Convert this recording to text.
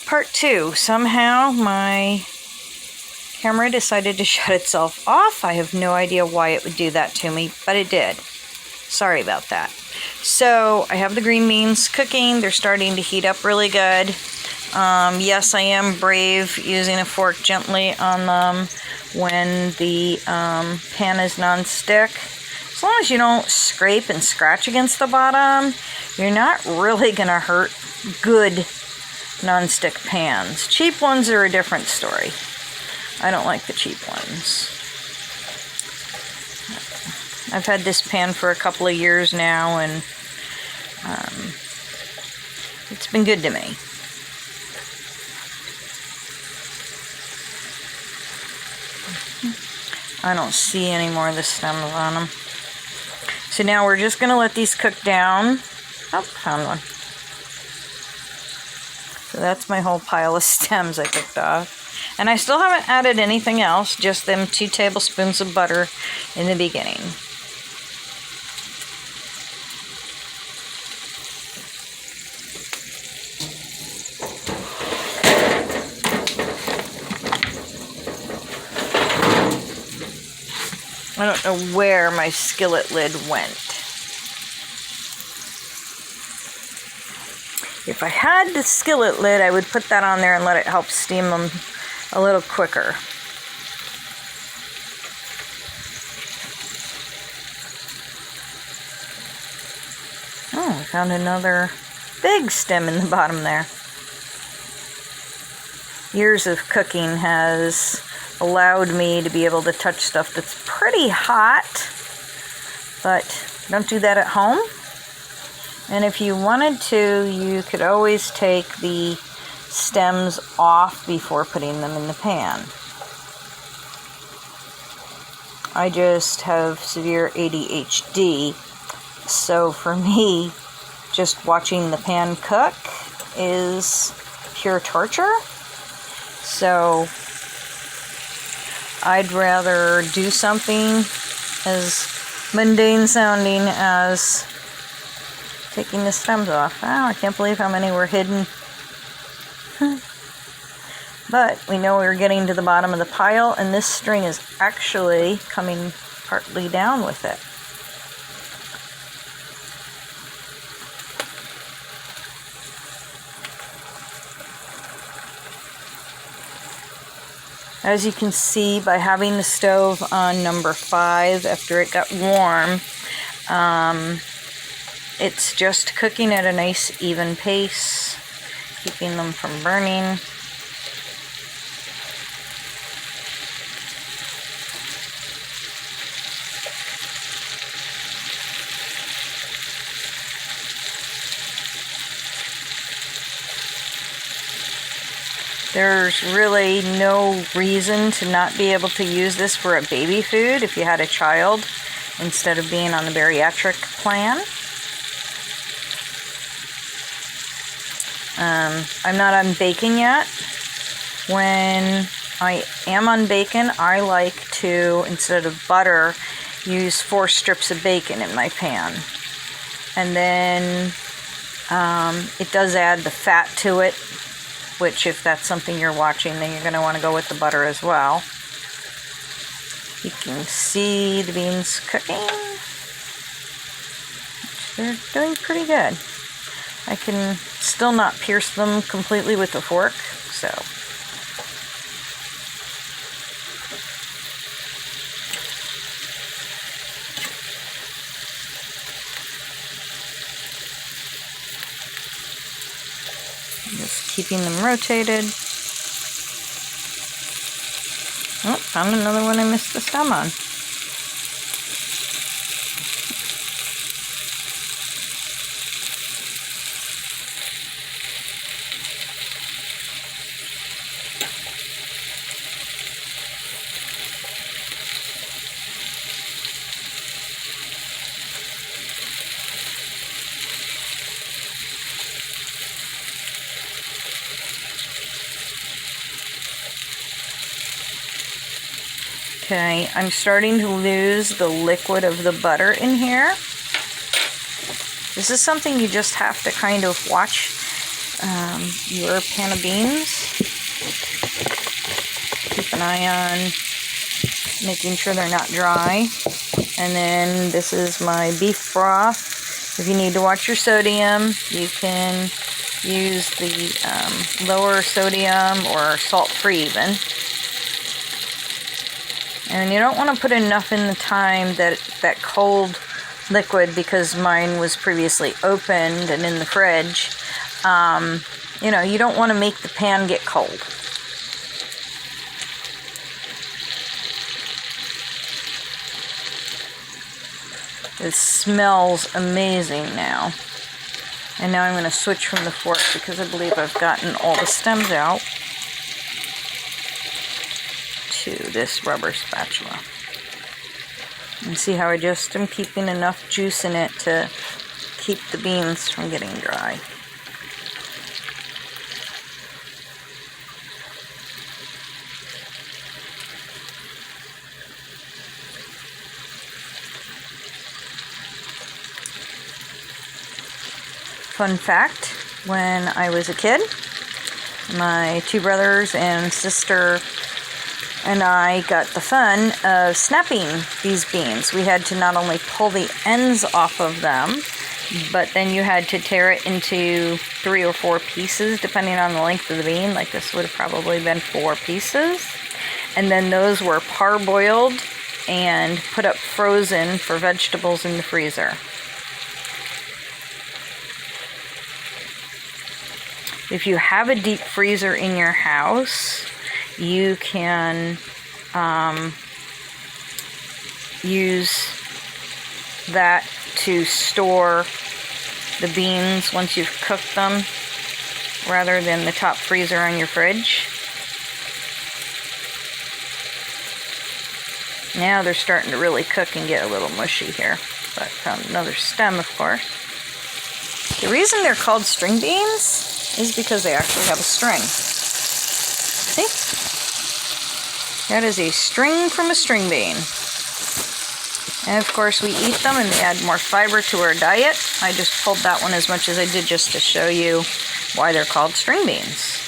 part 2. Somehow my camera decided to shut itself off. I have no idea why it would do that to me, but it did. Sorry about that. So I have the green beans cooking. They're starting to heat up really good. Yes, I am brave using a fork gently on them when the pan is non-stick. As long as you don't scrape and scratch against the bottom, you're not really going to hurt good non-stick pans. Cheap ones are a different story. I don't like the cheap ones. I've had this pan for a couple of years now, and it's been good to me. I don't see any more of the stems on them. So now we're just going to let these cook down. Oh, found one. So that's my whole pile of stems I picked off. And I still haven't added anything else, just them 2 tablespoons of butter in the beginning. I don't know where my skillet lid went. If I had the skillet lid, I would put that on there and let it help steam them a little quicker. Oh, I found another big stem in the bottom there. Years of cooking has allowed me to be able to touch stuff that's pretty hot, but don't do that at home. And if you wanted to, you could always take the stems off before putting them in the pan. I just have severe ADHD, so for me, just watching the pan cook is pure torture. So I'd rather do something as mundane sounding as taking the stems off. Oh, I can't believe how many were hidden. But we know we're getting to the bottom of the pile, and this string is actually coming partly down with it. As you can see, by having the stove on number 5 after it got warm, it's just cooking at a nice even pace, keeping them from burning. There's really no reason to not be able to use this for a baby food if you had a child instead of being on the bariatric plan. I'm not on bacon yet. When I am on bacon, I like to, instead of butter, use 4 strips of bacon in my pan. And then it does add the fat to it, which if that's something you're watching, then you're going to want to go with the butter as well. You can see the beans cooking. They're doing pretty good. I can still not pierce them completely with a fork, so. Just keeping them rotated. Oh, found another one I missed the stem on. Okay, I'm starting to lose the liquid of the butter in here. This is something you just have to kind of watch your pan of beans. Keep an eye on making sure they're not dry. And then this is my beef broth. If you need to watch your sodium, you can use the lower sodium or salt-free even. And you don't want to put enough in the time that cold liquid, because mine was previously opened and in the fridge. You know, you don't want to make the pan get cold. It smells amazing now. And now I'm going to switch from the fork because I believe I've gotten all the stems out to this rubber spatula. And see how I just am keeping enough juice in it to keep the beans from getting dry. Fun fact, when I was a kid, my two brothers and sister and I got the fun of snapping these beans. We had to not only pull the ends off of them, but then you had to tear it into 3 or 4 pieces, depending on the length of the bean. Like this would have probably been 4 pieces. And then those were parboiled and put up frozen for vegetables in the freezer. If you have a deep freezer in your house, you can use that to store the beans once you've cooked them, rather than the top freezer on your fridge. Now they're starting to really cook and get a little mushy here. So I found another stem, of course. The reason they're called string beans is because they actually have a string. See? That is a string from a string bean. And of course we eat them and they add more fiber to our diet. I just pulled that one as much as I did just to show you why they're called string beans.